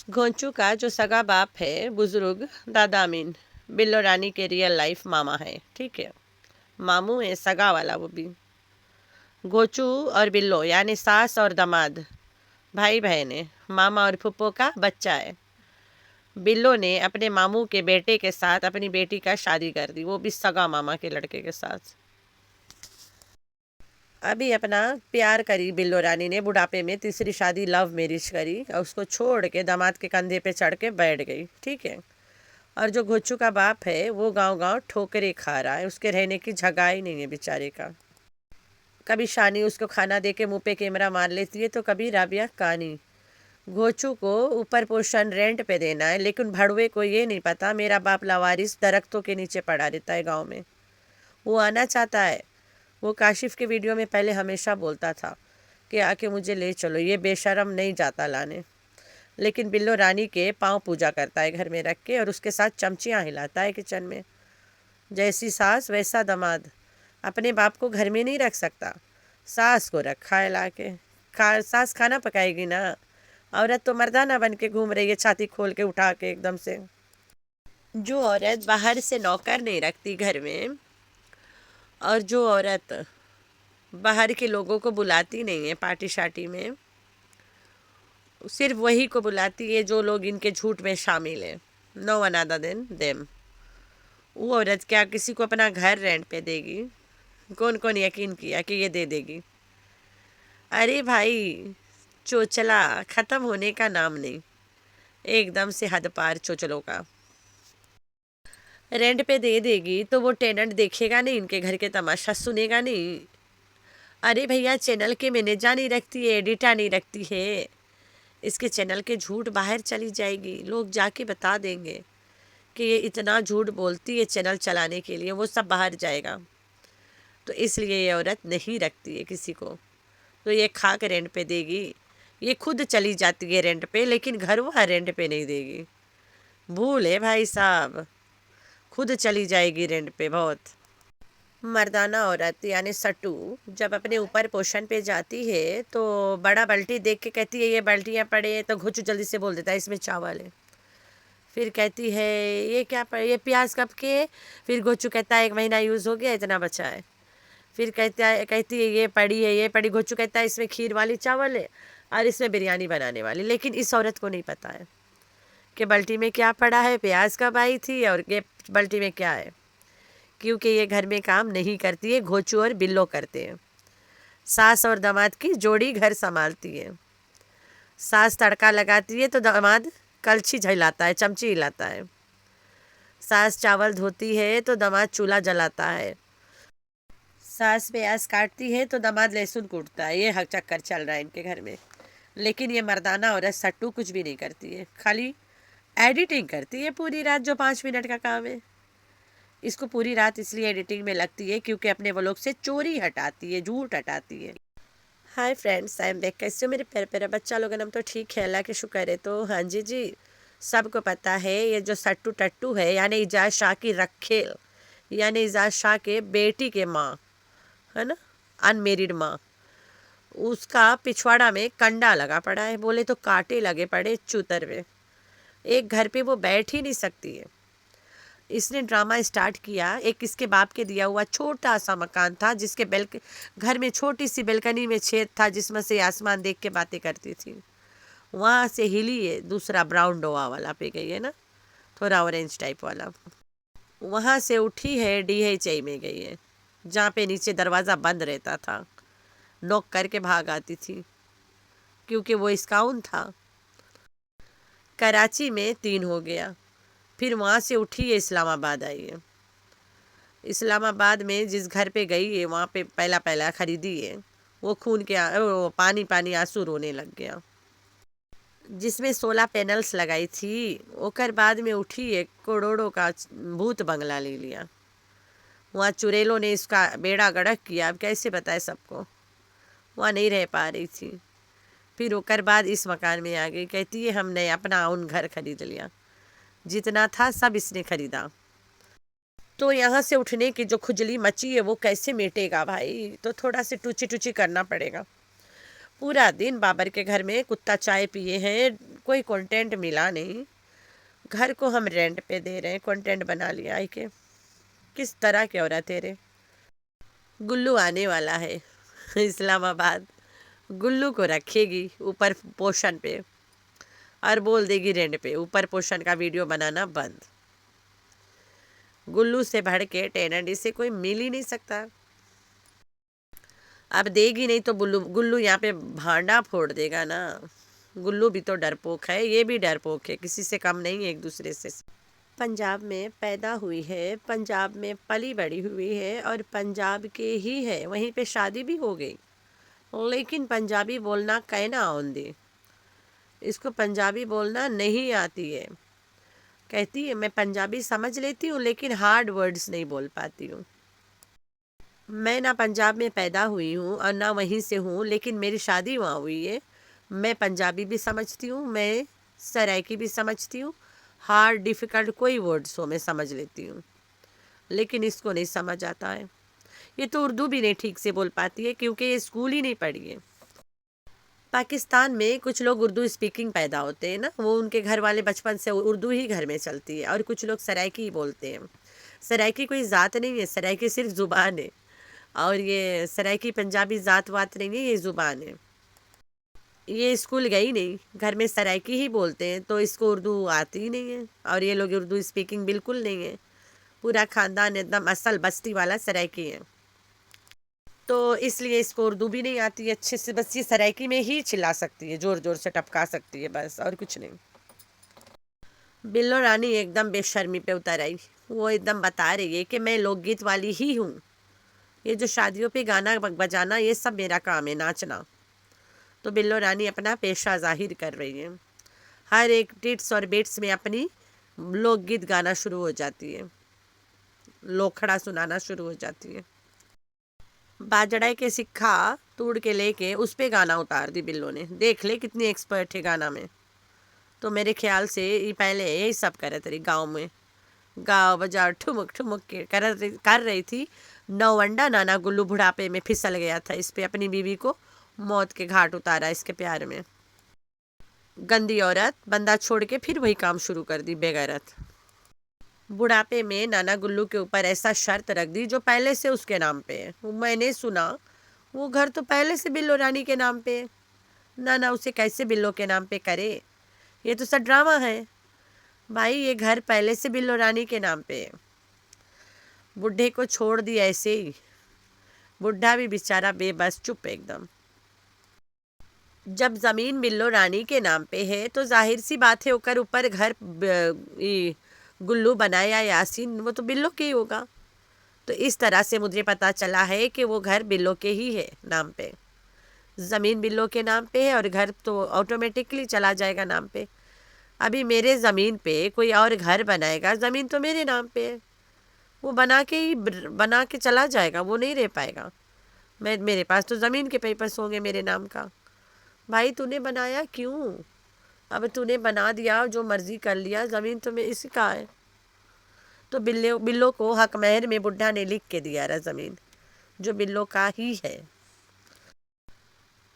घोंचू का जो सगा बाप है बुजुर्ग दादा अमीन, बिल्लो रानी के रियल लाइफ मामा है। ठीक है, मामू है सगा वाला वो भी। गोचू और बिल्लो यानी सास और दामाद भाई बहन है। मामा और फुप्पो का बच्चा है। बिल्लो ने अपने मामू के बेटे के साथ अपनी बेटी का शादी कर दी, वो भी सगा मामा के लड़के के साथ। अभी अपना प्यार करी बिल्लो रानी ने, बुढ़ापे में तीसरी शादी लव मैरिज करी और उसको छोड़ के दामाद के कंधे पे चढ़ के बैठ गई। ठीक है, और जो घोचू का बाप है वो गांव गांव ठोकरे खा रहा है, उसके रहने की जगह ही नहीं है बेचारे का। कभी शानी उसको खाना दे के मुँह पे कैमरा मार लेती है तो कभी राबिया कानी। घोचू को ऊपर पोर्शन रेंट पे देना है, लेकिन भड़वे को ये नहीं पता मेरा बाप लावारिस दरख्तों के नीचे पड़ा रहता है गांव में। वो आना चाहता है। वो काशिफ के वीडियो में पहले हमेशा बोलता था कि आके मुझे ले चलो, ये बेशरम नहीं जाता लाने। लेकिन बिल्लो रानी के पाँव पूजा करता है घर में रख के, और उसके साथ चमचियाँ हिलाता है किचन में। जैसी सास वैसा दामाद। अपने बाप को घर में नहीं रख सकता, सास को रखा है ला के। सास खाना पकाएगी ना, औरत तो मर्दाना बन के घूम रही है छाती खोल के उठा के एकदम से। जो औरत बाहर से नौकर नहीं रखती घर में, और जो औरत बाहर के लोगों को बुलाती नहीं है पार्टी शार्टी में, सिर्फ वही को बुलाती है जो लोग इनके झूठ में शामिल हैं। No one other than them. वो औरत क्या किसी को अपना घर रेंट पे देगी? कौन कौन यकीन किया कि ये दे देगी? अरे भाई, चोचला ख़त्म होने का नाम नहीं, एकदम से हद पार चोचलों का। रेंट पे दे देगी तो वो टेनेंट देखेगा नहीं, इनके घर के तमाशा सुनेगा नहीं। अरे भैया, चैनल के मैनेजर नहीं रखती है, एडिटर नहीं रखती है, इसके चैनल के झूठ बाहर चली जाएगी, लोग जाके बता देंगे कि ये इतना झूठ बोलती है चैनल चलाने के लिए, वो सब बाहर जाएगा। तो इसलिए ये औरत नहीं रखती है किसी को। तो ये खा के रेंट पे देगी, ये खुद चली जाती है रेंट पे, लेकिन घर वह रेंट पे नहीं देगी। भूल है भाई साहब, खुद चली जाएगी रेंट पे। बहुत मर्दाना औरत यानी सट्टू जब अपने ऊपर पोषण पे जाती है तो बड़ा बाल्टी देख के कहती है ये बाल्टियाँ पड़े हैं, तो घुचू जल्दी से बोल देता है इसमें चावल है। फिर कहती है ये क्या पड़े, ये प्याज कब के है? फिर घोचू कहता है 1 महीना यूज़ हो गया, इतना बचा है। फिर कहती है ये पड़ी है, ये पड़ी। घोचू कहता है इसमें खीर वाली चावल है और इसमें बिरयानी बनाने वाली। लेकिन इस औरत को नहीं पता है कि बाल्टी में क्या पड़ा है, प्याज कब आई थी और ये बाल्टी में क्या है, क्योंकि ये घर में काम नहीं करती है, घोचू और बिल्लो करते हैं। सास और दामाद की जोड़ी घर संभालती है। सास तड़का लगाती है तो दामाद कलछी हिलाता है, चमची हिलाता है। सास चावल धोती है तो दामाद चूल्हा जलाता है। सास प्याज काटती है तो दामाद लहसुन कूटता है। ये हक चक्कर चल रहा है इनके घर में। लेकिन ये मर्दाना औरत सट्टू कुछ भी नहीं करती है, खाली एडिटिंग करती है पूरी रात, जो 5 मिनट का काम है। इसको पूरी रात इसलिए एडिटिंग में लगती है क्योंकि अपने व्लॉग से चोरी हटाती है, झूठ हटाती है। Hi friends, I am back. कैसे हो मेरे प्यारे प्यारे बच्चा लोग? हम तो ठीक है, अल्लाह के शुक्र है। तो हाँ जी, सबको पता है ये जो सट्टू टट्टू है यानी इजाज शाह की रखेल, यानी इजाज शाह के बेटी के माँ है ना, अनमेरिड माँ, उसका पिछवाड़ा में कंडा लगा पड़ा है। बोले तो कांटे लगे पड़े चूतर में। एक घर पे वो बैठ ही नहीं सकती है। इसने ड्रामा स्टार्ट किया, एक इसके बाप के दिया हुआ छोटा सा मकान था जिसके घर में छोटी सी बेलकनी में छेद था जिसमें से आसमान देख के बातें करती थी। वहाँ से हिली है, दूसरा ब्राउन डोआ वाला पे गई है ना, थोड़ा ऑरेंज टाइप वाला। वहाँ से उठी है DHI में गई है, जहाँ पे नीचे दरवाज़ा बंद रहता था, नॉक करके भाग आती थी क्योंकि वो स्काउन था। कराची में 3 हो गया, फिर वहाँ से उठी है इस्लामाबाद आई है। इस्लामाबाद में जिस घर पे गई है वहाँ पे पहला पहला खरीदी है, वो खून के वो पानी पानी आंसू रोने लग गया। जिसमें 16 पैनल्स लगाई थी, ओकर बाद में उठी है करोड़ों का भूत बंगला ले लिया। वहाँ चुड़ैलों ने इसका बेड़ा गड़क किया, अब कैसे बताए सबको। वहाँ नहीं रह पा रही थी, फिर ओकर बाद इस मकान में आ गई। कहती है हमने अपना उन घर खरीद लिया, जितना था सब इसने खरीदा। तो यहाँ से उठने की जो खुजली मची है वो कैसे मिटेगा भाई? तो थोड़ा से टूची टूची करना पड़ेगा। पूरा दिन बाबर के घर में कुत्ता चाय पिए हैं, कोई कंटेंट मिला नहीं। घर को हम रेंट पे दे रहे हैं, कंटेंट बना लिया है कि किस तरह के औरत है रे। गुल्लू आने वाला है इस्लामाबाद, गुल्लू को रखेगी ऊपर पोषण पे और बोल देगी रेंट पे, ऊपर पोषण का वीडियो बनाना बंद। गुल्लू से बढ़ के टेनेंट इसे कोई मिल ही नहीं सकता। अब देगी नहीं तो गुल्लू यहाँ पे भांडा फोड़ देगा ना। गुल्लू भी तो डरपोक है, ये भी डरपोक है, किसी से कम नहीं है एक दूसरे से। पंजाब में पैदा हुई है, पंजाब में पली बड़ी हुई है और पंजाब के ही है, वहीं पे शादी भी हो गई, लेकिन पंजाबी बोलना कहना आउंदी, इसको पंजाबी बोलना नहीं आती है। कहती है मैं पंजाबी समझ लेती हूँ लेकिन हार्ड वर्ड्स नहीं बोल पाती हूँ। मैं ना पंजाब में पैदा हुई हूँ और ना वहीं से हूँ, लेकिन मेरी शादी वहाँ हुई है। मैं पंजाबी भी समझती हूँ, मैं सराइकी भी समझती हूँ, हार्ड डिफ़िकल्ट कोई वर्ड्स हो मैं समझ लेती हूँ, लेकिन इसको नहीं समझ आता है। ये तो उर्दू भी नहीं ठीक से बोल पाती है क्योंकि ये स्कूल ही नहीं पढ़ी है। पाकिस्तान में कुछ लोग उर्दू स्पीकिंग पैदा होते हैं ना, वो उनके घर वाले बचपन से उर्दू ही घर में चलती है, और कुछ लोग सराइकी ही बोलते हैं। सराइकी कोई ज़ात नहीं है, सराइकी सिर्फ ज़ुबान है, और ये सराइकी पंजाबी ज़ात वात नहीं है, ये ज़ुबान है। ये स्कूल गई नहीं, घर में सराइकी ही बोलते हैं, तो इसको उर्दू आती ही नहीं है, और ये लोग उर्दू स्पीकिंग बिल्कुल नहीं है। पूरा ख़ानदान एकदम असल बस्ती वाला सराइकी है, तो इसलिए इसको उर्दू भी नहीं आती अच्छे से, बस ये सराइकी में ही चिल्ला सकती है, ज़ोर ज़ोर से टपका सकती है, बस और कुछ नहीं। बिल्लो रानी एकदम बेशर्मी पे उतर आई, वो एकदम बता रही है कि मैं लोकगीत वाली ही हूँ, ये जो शादियों पे गाना बजाना ये सब मेरा काम है, नाचना। तो बिल्लो रानी अपना पेशा जाहिर कर रही है, हर एक टिट्स और बिट्स में अपनी लोकगीत गाना शुरू हो जाती है, लोखड़ा सुनाना शुरू हो जाती है। बाजड़ा के सिक्का तोड़ के लेके उस पे गाना उतार दी बिल्लो ने, देख ले कितनी एक्सपर्ट है गाना में। तो मेरे ख्याल से ये पहले यही सब करे तरी गाँव में, गाँव बाजार ठुमक ठुमक के कर रही थी। नौवंडा नाना गुल्लू बुढ़ापे में फिसल गया था, इस पे अपनी बीवी को मौत के घाट उतारा इसके प्यार में। गंदी औरत, बंदा छोड़ के फिर वही काम शुरू कर दी बेगैरत। बुढ़ापे में नाना गुल्लू के ऊपर ऐसा शर्त रख दी जो पहले से उसके नाम पे है। वो मैंने सुना वो घर तो पहले से बिल्लो रानी के नाम पे है, नाना उसे कैसे बिल्लो के नाम पे करे, ये तो सब ड्रामा है भाई, ये घर पहले से बिल्लो रानी के नाम पे है। बुढ़े को छोड़ दिया ऐसे ही, बुढ़ा भी बेचारा बेबस चुप एकदम। जब ज़मीन बिल्लो रानी के नाम पे है तो जाहिर सी बात है ओकर ऊपर घर गुल्लू बनाया यासीन, वो तो बिल्लो के ही होगा। तो इस तरह से मुझे पता चला है कि वो घर बिल्लो के ही है नाम पे, ज़मीन बिल्लो के नाम पे है और घर तो ऑटोमेटिकली चला जाएगा नाम पे। अभी मेरे ज़मीन पे कोई और घर बनाएगा, ज़मीन तो मेरे नाम पे है, वो बना के चला जाएगा, वो नहीं रह पाएगा। मेरे पास तो ज़मीन के पेपर्स होंगे मेरे नाम का। भाई तूने बनाया क्यों, अब तूने बना दिया, जो मर्जी कर लिया, ज़मीन तो मैं इसी का है। तो बिल्लो को हक महर में बुढ़ा ने लिख के दिया रहा ज़मीन, जो बिल्लो का ही है।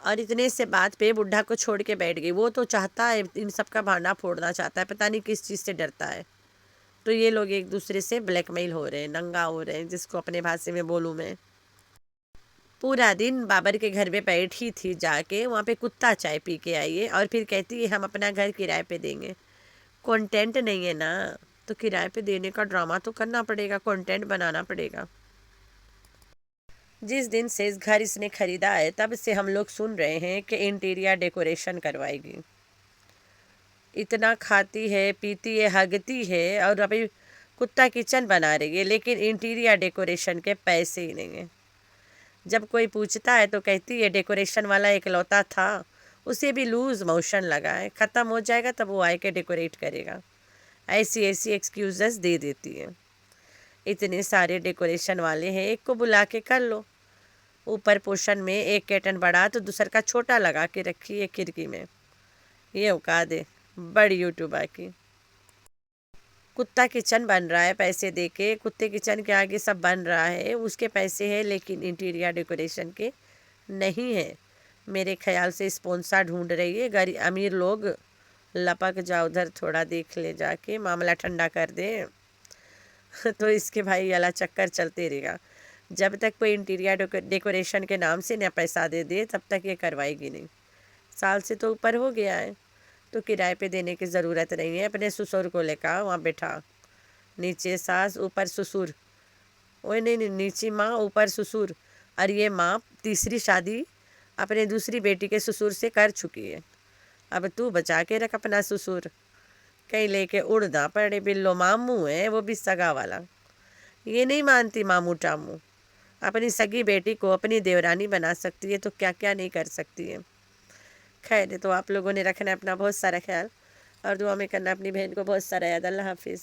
और इतने से बात पे बुढ़ा को छोड़ के बैठ गई। वो तो चाहता है, इन सब का भांडा फोड़ना चाहता है, पता नहीं किस चीज़ से डरता है। तो ये लोग एक दूसरे से ब्लैकमेल हो रहे हैं, नंगा हो रहे हैं, जिसको अपने भाषा में बोलूँ मैं। पूरा दिन बाबर के घर में बैठी थी, जाके वहाँ पे कुत्ता चाय पी के आई है और फिर कहती है हम अपना घर किराए पे देंगे। कंटेंट नहीं है ना, तो किराए पे देने का ड्रामा तो करना पड़ेगा, कंटेंट बनाना पड़ेगा। जिस दिन से इस घर इसने खरीदा है तब से हम लोग सुन रहे हैं कि इंटीरियर डेकोरेशन करवाएगी। इतना खाती है, पीती है, हगती है, और अभी कुत्ता किचन बना रही है, लेकिन इंटीरियर डेकोरेशन के पैसे ही नहीं है। जब कोई पूछता है तो कहती है डेकोरेशन वाला इकलौता था, उसे भी लूज़ मोशन लगा है, ख़त्म हो जाएगा तब वो आए के डेकोरेट करेगा। ऐसी ऐसी एक्सक्यूज़ेस दे देती है। इतने सारे डेकोरेशन वाले हैं, एक को बुला के कर लो। ऊपर पोर्शन में एक कर्टन बड़ा तो दूसर का छोटा लगा के रखी है खिड़की में। ये औकात है बड़ी यूट्यूबर की। कुत्ता किचन बन रहा है पैसे दे के, कुत्ते किचन के आगे सब बन रहा है, उसके पैसे हैं, लेकिन इंटीरियर डेकोरेशन के नहीं है। मेरे ख्याल से स्पॉन्सर ढूंढ रही है। गरीब अमीर लोग लपक जाओ उधर, थोड़ा देख ले जाके, मामला ठंडा कर दे। तो इसके भाई अला चक्कर चलते रहेगा। जब तक कोई इंटीरियर डेकोरेशन के नाम से न पैसा दे दे तब तक ये करवाएगी नहीं। साल से तो ऊपर हो गया है, तो किराए पे देने की ज़रूरत नहीं है। अपने ससुर को लेकर वहाँ बैठा, नीचे सास ऊपर ससुर। ओए नहीं नहीं, नीचे माँ ऊपर ससुर। और ये माँ तीसरी शादी अपने दूसरी बेटी के ससुर से कर चुकी है। अब तू बचा के रख अपना ससुर, कहीं लेके उड़ ना पड़े। बिल्लो मामू है, वो भी सगा वाला। ये नहीं मानती मामू टामू, अपनी सगी बेटी को अपनी देवरानी बना सकती है तो क्या क्या नहीं कर सकती है। खैर, तो आप लोगों ने रखना है अपना बहुत सारा ख्याल, और दुआ में करना अपनी बहन को बहुत सारा याद। अल्लाह हाफिज़।